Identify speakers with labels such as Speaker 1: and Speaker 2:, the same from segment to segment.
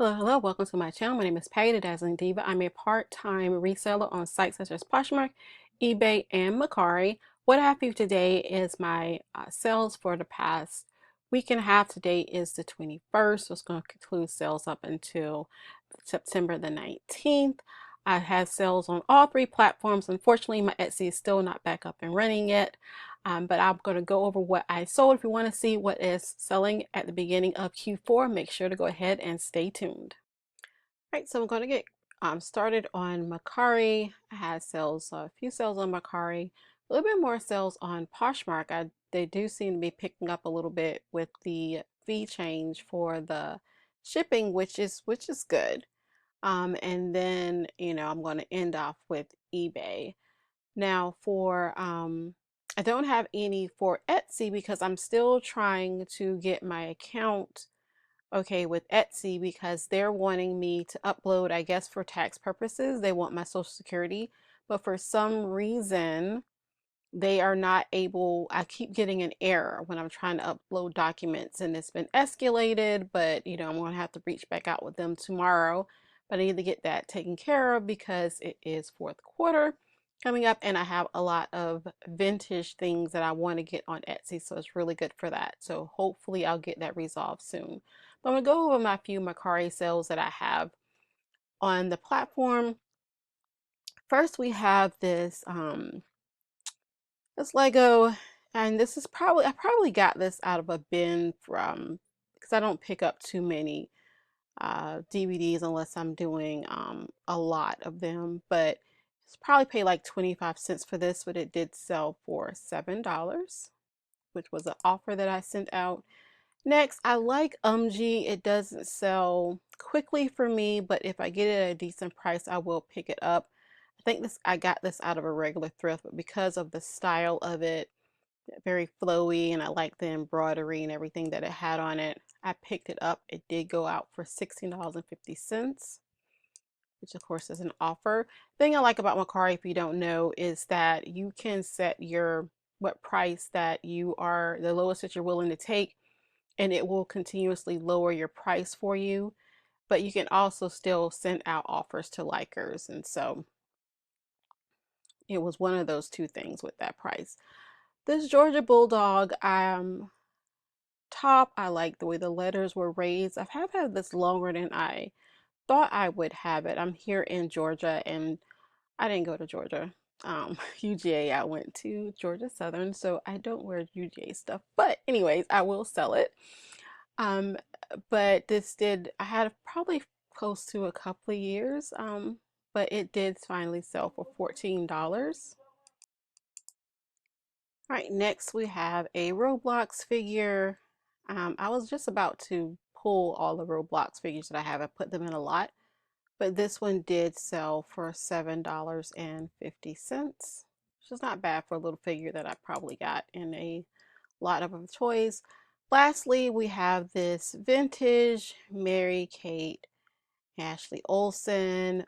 Speaker 1: Hello, welcome to my channel. My name is Patty, the Dazzling Diva. I'm a part-time reseller on sites such as Poshmark, eBay, and Mercari. What I have for you today is my sales for the past week and a half. Today is the 21st, so it's going to conclude sales up until September the 19th. I have sales on all three platforms. Unfortunately, my Etsy is still not back up and running yet. But I'm going to go over what I sold. If you want to see what is selling at the beginning of Q4, make sure to go ahead and stay tuned. All right, so I'm going to get started on Mercari. I had sales, a few sales on Mercari, a little bit more sales on Poshmark. They do seem to be picking up a little bit with the fee change for the shipping, which is good. And then, I'm going to end off with eBay. Now I don't have any for Etsy because I'm still trying to get my account okay with Etsy because they're wanting me to upload, I guess for tax purposes, they want my social security, but for some reason they are not able. I keep getting an error when I'm trying to upload documents and it's been escalated, but I'm going to have to reach back out with them tomorrow. But I need to get that taken care of because it is fourth quarter coming up and I have a lot of vintage things that I want to get on Etsy, so it's really good for that. So hopefully I'll get that resolved soon. But I'm going to go over my few Mercari sales that I have on the platform. First, we have this Lego, and this is I probably got this out of a bin from, because I don't pick up too many DVDs unless I'm doing a lot of them, but it's probably paid like 25 cents for this, but it did sell for $7, which was an offer that I sent out. Next, I like UMG. It doesn't sell quickly for me, but if I get it at a decent price, I will pick it up. I got this out of a regular thrift, but because of the style of it, very flowy, and I like the embroidery and everything that it had on it, I picked it up. It did go out for $16.50, which of course is an offer. The thing I like about Mercari, if you don't know, is that you can set what price that you are, the lowest that you're willing to take, and it will continuously lower your price for you. But you can also still send out offers to likers, and so it was one of those two things with that price. This Georgia Bulldog top, I like the way the letters were raised. I have had this longer than I thought I would have it. I'm here in Georgia and I didn't go to Georgia. UGA, I went to Georgia Southern, so I don't wear UGA stuff. But anyways, I will sell it. Um, but I had probably close to a couple of years, but it did finally sell for $14. All right, next we have a Roblox figure. I was just about to pull all the Roblox figures that I have. I put them in a lot, but this one did sell for $7.50, which is not bad for a little figure that I probably got in a lot of toys. Lastly, we have this vintage Mary-Kate Ashley Olsen.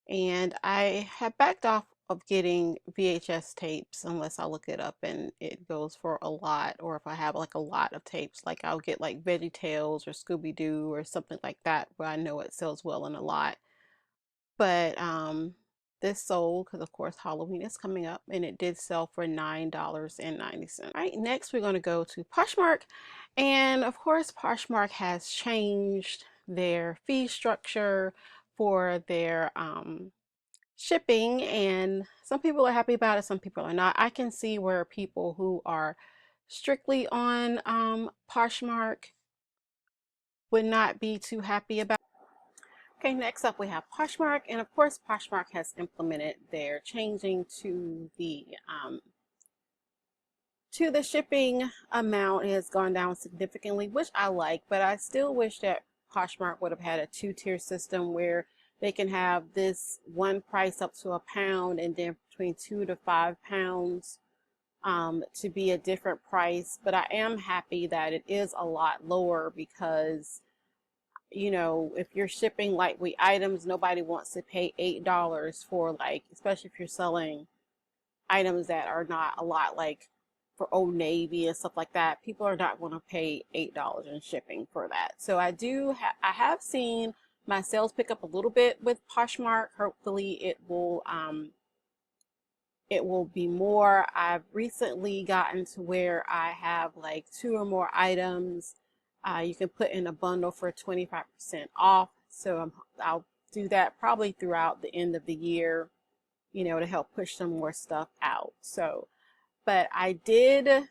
Speaker 1: And I have backed off of getting VHS tapes unless I look it up and it goes for a lot, or if I have like a lot of tapes, like I'll get like VeggieTales or Scooby-Doo or something like that where I know it sells well in a lot. But this sold because of course Halloween is coming up and it did sell for $9.90. All right, next we're going to go to Poshmark, and of course Poshmark has changed their fee structure for their shipping, and some people are happy about it, some people are not. I can see where people who are strictly on Poshmark would not be too happy about. Okay, next up we have Poshmark, and of course Poshmark has implemented their changing to the shipping amount. It has gone down significantly, which I like, but I still wish that Poshmark would have had a two-tier system where they can have this one price up to £1 and then between £2 to £5 to be a different price. But I am happy that it is a lot lower because if you're shipping lightweight items, nobody wants to pay $8 for, like, especially if you're selling items that are not a lot, like for Old Navy and stuff like that, people are not going to pay $8 in shipping for that. So I have seen my sales pick up a little bit with Poshmark. Hopefully it will be more. I've recently gotten to where I have like 2 or more items. You can put in a bundle for 25% off. So I'll do that probably throughout the end of the year, you know, to help push some more stuff out. So, but I did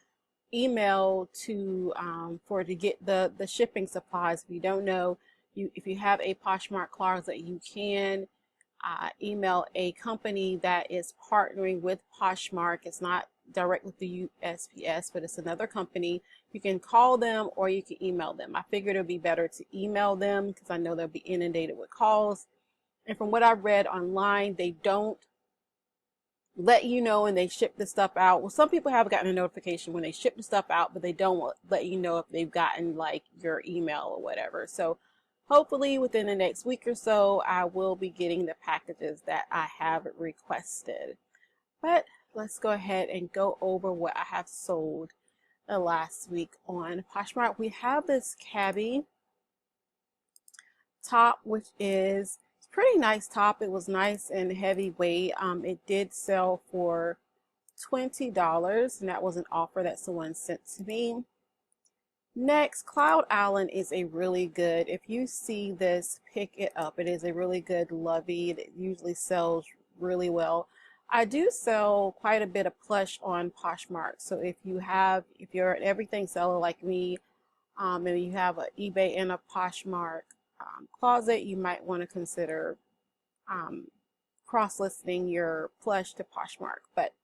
Speaker 1: email to to get the shipping supplies. If you don't know, if you have a Poshmark closet, you can email a company that is partnering with Poshmark. It's not direct with the USPS, but it's another company. You can call them or you can email them. I figured it would be better to email them because I know they'll be inundated with calls. And from what I read online, they don't let you know when they ship the stuff out. Well, some people have gotten a notification when they ship the stuff out, but they don't let you know if they've gotten like your email or whatever. So hopefully within the next week or so, I will be getting the packages that I have requested. But let's go ahead and go over what I have sold the last week on Poshmark. We have this cabbie top, which is a pretty nice top. It was nice and heavyweight. It did sell for $20, and that was an offer that someone sent to me. Next, Cloud Island is a really good, if you see this, pick it up. It is a really good lovey. It usually sells really well. I do sell quite a bit of plush on Poshmark. So if you're an everything seller like me, and you have an eBay and a Poshmark closet, you might want to consider cross-listing your plush to Poshmark. But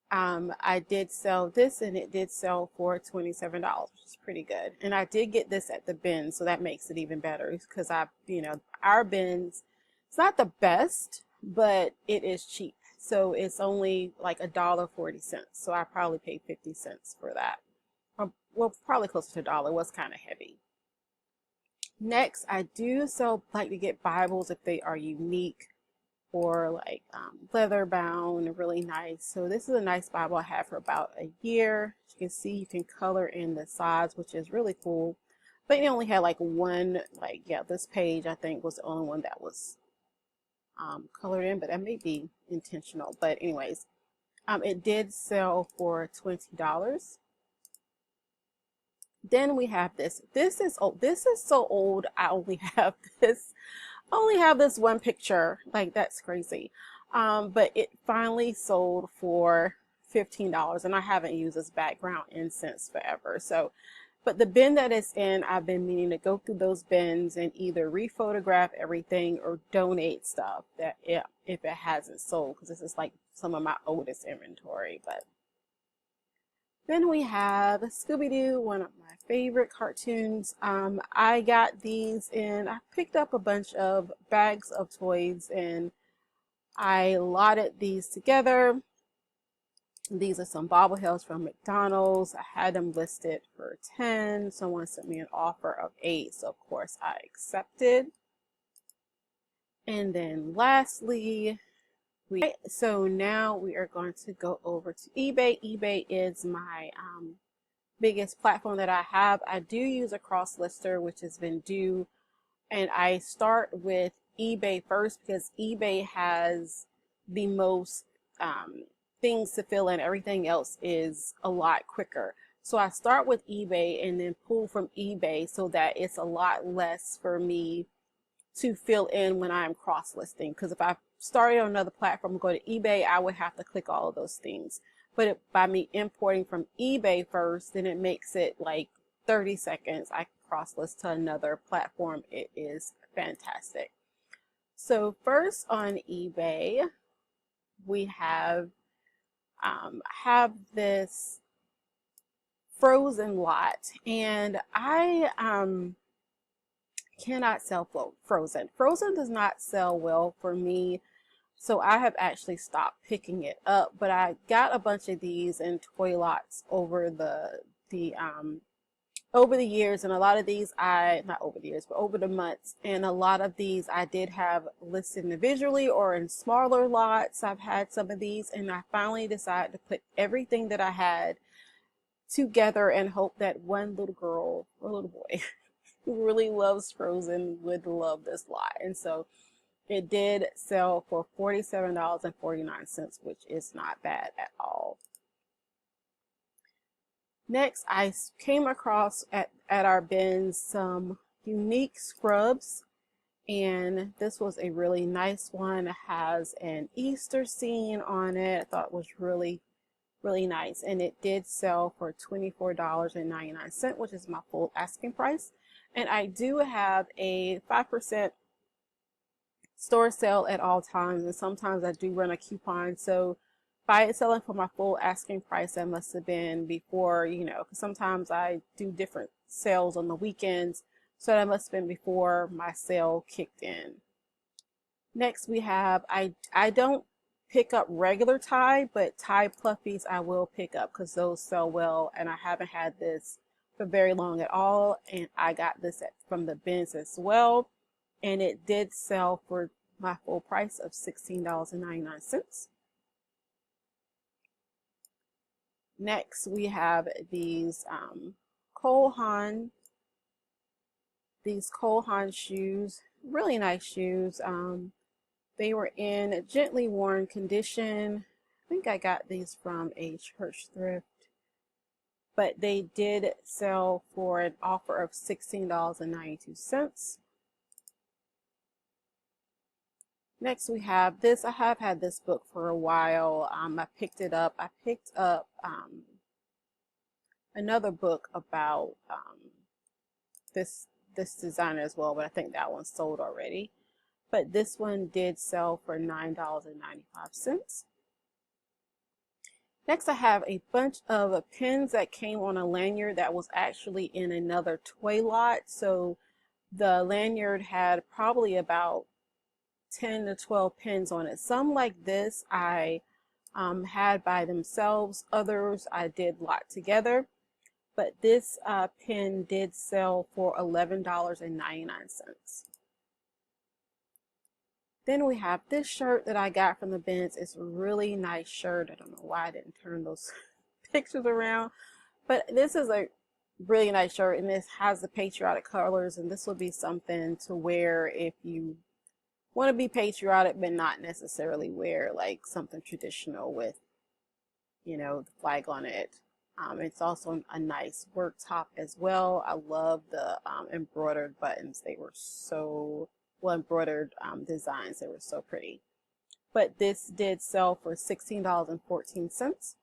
Speaker 1: I did sell this, and it did sell for $27, which is pretty good. And I did get this at the bins, so that makes it even better because our bins, it's not the best, but it is cheap. So it's only like $1.40. So I probably paid 50 cents for that. Well, probably closer to $1. It was kind of heavy. Next, I do like to get Bibles if they are unique or like leather bound and really nice. So this is a nice Bible I had for about a year. As you can see, you can color in the sides, which is really cool. But it only had like one, this page I think was the only one that was colored in, but that may be intentional. But anyways, it did sell for $20. Then we have this. This is old. This is so old. I only have this one picture. Like, that's crazy. But it finally sold for $15, and I haven't used this background in since forever. So, but the bin that it's in, I've been meaning to go through those bins and either rephotograph everything or donate stuff that if it hasn't sold, because this is like some of my oldest inventory. But then we have Scooby-Doo, one of my favorite cartoons. I got these and I picked up a bunch of bags of toys and I lotted these together. These are some bobbleheads from McDonald's. I had them listed for 10. Someone sent me an offer of 8, so of course I accepted. And then lastly, so now we are going to go over to eBay. eBay is my biggest platform that I have. I do use a cross lister, which is Vendoo, and I start with eBay first because eBay has the most things to fill in. Everything else is a lot quicker. So I start with eBay and then pull from eBay so that it's a lot less for me to fill in when I'm cross-listing. Because if I started on another platform and go to eBay, I would have to click all of those things. But by me importing from eBay first, then it makes it like 30 seconds. I can cross-list to another platform. It is fantastic. So first on eBay, we have this Frozen lot, and I cannot sell Frozen. Frozen does not sell well for me, so I have actually stopped picking it up. But I got a bunch of these in toy lots over the years, and a lot of these not over the years, but over the months, and a lot of these I did have listed individually or in smaller lots. I've had some of these, and I finally decided to put everything that I had together and hope that one little girl or little boy who really loves Frozen would love this lot. And so it did sell for $47.49, which is not bad at all. Next, I came across at our bins some unique scrubs, and this was a really nice one. It has an Easter scene on it. I thought it was really nice, and it did sell for $24.99, which is my full asking price. And I do have a 5% store sale at all times, and sometimes I do run a coupon. So by it selling for my full asking price, that must have been before, you know, because sometimes I do different sales on the weekends, so that must have been before my sale kicked in. Next we have, I don't pick up regular Tide, but Tide Pluffies I will pick up because those sell well, and I haven't had this for very long at all, and I got this from the bins as well, and it did sell for my full price of $16.99. Next we have these Cole Haan shoes, really nice shoes. They were in gently worn condition. I think I got these from a church thrift, but they did sell for an offer of $16.92. Next we have this. I have had this book for a while. I picked it up. I picked up another book about this designer as well, but I think that one's sold already. But this one did sell for $9.95. Next, I have a bunch of pins that came on a lanyard that was actually in another toy lot. So the lanyard had probably about 10 to 12 pins on it. Some like this I had by themselves. Others I did lot together. But this pin did sell for $11.99. Then we have this shirt that I got from the bins. It's a really nice shirt. I don't know why I didn't turn those pictures around, but this is a really nice shirt, and this has the patriotic colors, and this will be something to wear if you want to be patriotic but not necessarily wear like something traditional with, you know, the flag on it. It's also a nice work top as well. I love the embroidered buttons. They were so well embroidered designs. They were so pretty. But this did sell for $16.14.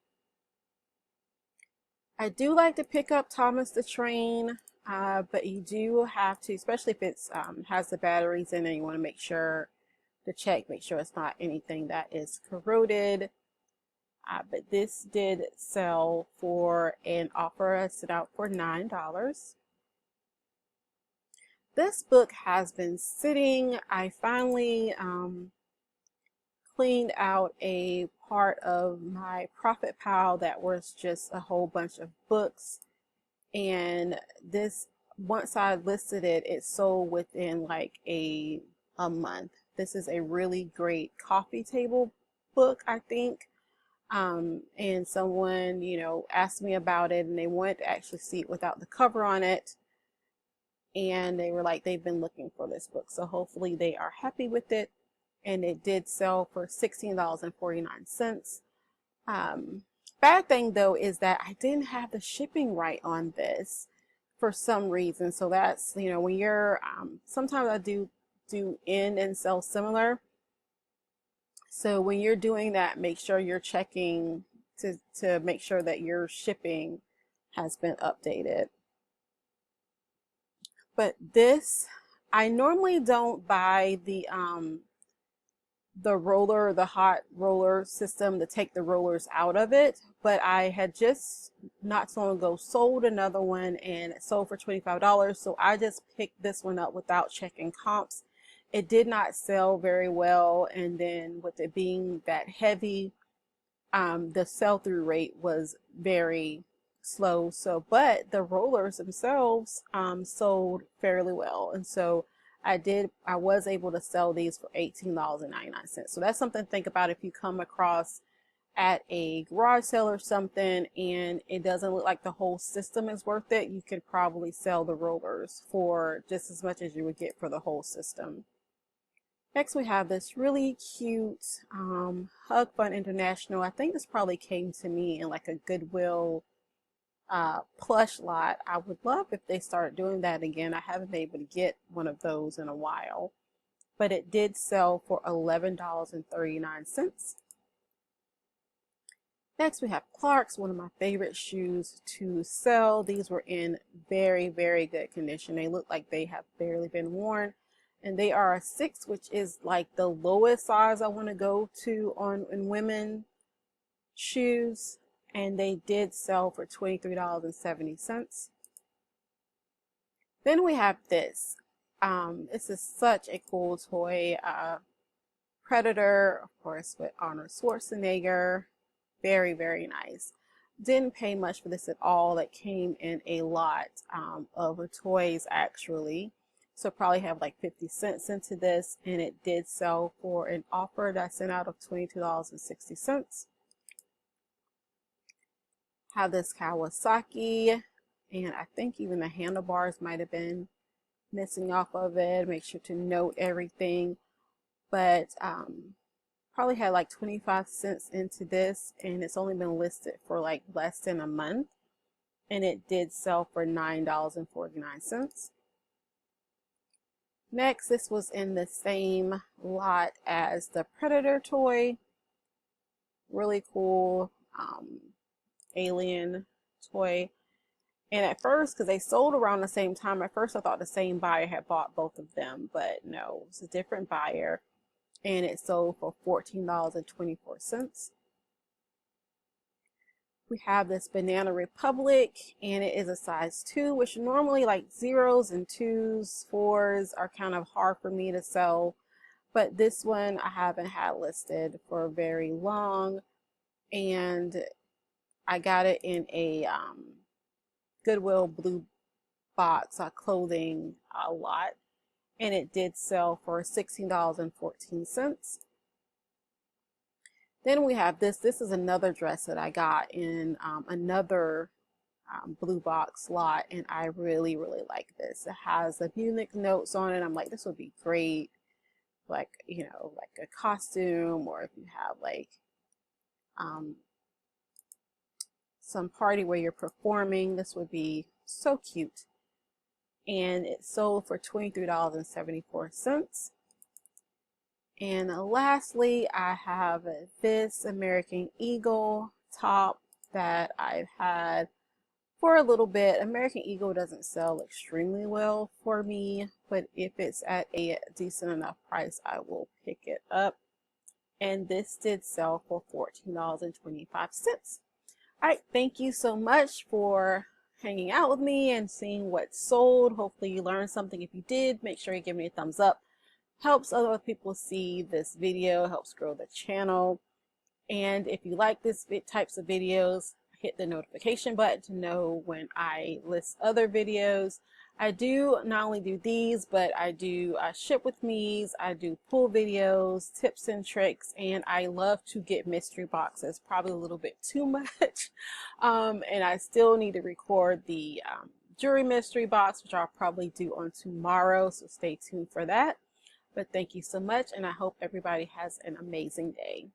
Speaker 1: I do like to pick up Thomas the Train, but you do have to, especially if it's has the batteries in it, you want to make sure to check, make sure it's not anything that is corroded. But this did sell for an offer I set out for $9. This book has been sitting. I finally cleaned out a part of my profit pile that was just a whole bunch of books, and this, once I listed it, it sold within like a month. This is a really great coffee table book, I think. And someone, you know, asked me about it, and they wanted to actually see it without the cover on it. And they were like, they've been looking for this book. So hopefully they are happy with it. And it did sell for $16.49. Bad thing though is that I didn't have the shipping right on this for some reason. So that's, you know, when you're, sometimes I do end and sell similar. So when you're doing that, make sure you're checking to make sure that your shipping has been updated. But this, I normally don't buy the roller, the hot roller system to take the rollers out of it, but I had just not so long ago sold another one, and it sold for $25. So I just picked this one up without checking comps. It did not sell very well, and then with it being that heavy, the sell-through rate was very slow. So, but the rollers themselves sold fairly well, and so I was able to sell these for $18.99. So that's something to think about if you come across at a garage sale or something and it doesn't look like the whole system is worth it, you could probably sell the rollers for just as much as you would get for the whole system. Next we have this really cute Hug Fun International. I think this probably came to me in like a Goodwill plush lot. I would love if they start doing that again. I haven't been able to get one of those in a while, but it did sell for $11.39. Next we have Clark's, one of my favorite shoes to sell. These were in very, very good condition. They look like they have barely been worn. And they are a 6, which is like the lowest size I want to go to in women shoes. And they did sell for $23.70. Then we have this. This is such a cool toy. Predator, of course, with Arnold Schwarzenegger. Very, very nice. Didn't pay much for this at all. It came in a lot of toys actually. So probably have like 50 cents into this, and it did sell for an offer that I sent out of $22.60. Have this Kawasaki, and I think even the handlebars might have been missing off of it. Make sure to note everything, but probably had like 25 cents into this, and it's only been listed for like less than a month, and it did sell for $9.49. Next, this was in the same lot as the Predator toy. Really cool alien toy. And at first, because they sold around the same time, at first I thought the same buyer had bought both of them, but no, it's a different buyer. And it sold for $14.24. We have this Banana Republic, and it is a size 2, which normally like 0s and 2s, 4s are kind of hard for me to sell. But this one I haven't had listed for very long, and I got it in a Goodwill blue box clothing lot, and it did sell for $16.14. Then we have this. This is another dress that I got in another blue box lot, and I really, really like this. It has the Munich notes on it. I'm like, this would be great, like, you know, like a costume, or if you have like some party where you're performing, this would be so cute. And it sold for $23.74. And lastly, I have this American Eagle top that I've had for a little bit. American Eagle doesn't sell extremely well for me, but if it's at a decent enough price, I will pick it up. And this did sell for $14.25. All right, thank you so much for hanging out with me and seeing what sold. Hopefully you learned something. If you did, make sure you give me a thumbs up. Helps other people see this video, helps grow the channel. And if you like this types of videos, hit the notification button to know when I list other videos. I do not only do these, but I do ship with me's, I do pull videos, tips and tricks, and I love to get mystery boxes, probably a little bit too much. And I still need to record the jewelry mystery box, which I'll probably do on tomorrow, so stay tuned for that. But thank you so much, and I hope everybody has an amazing day.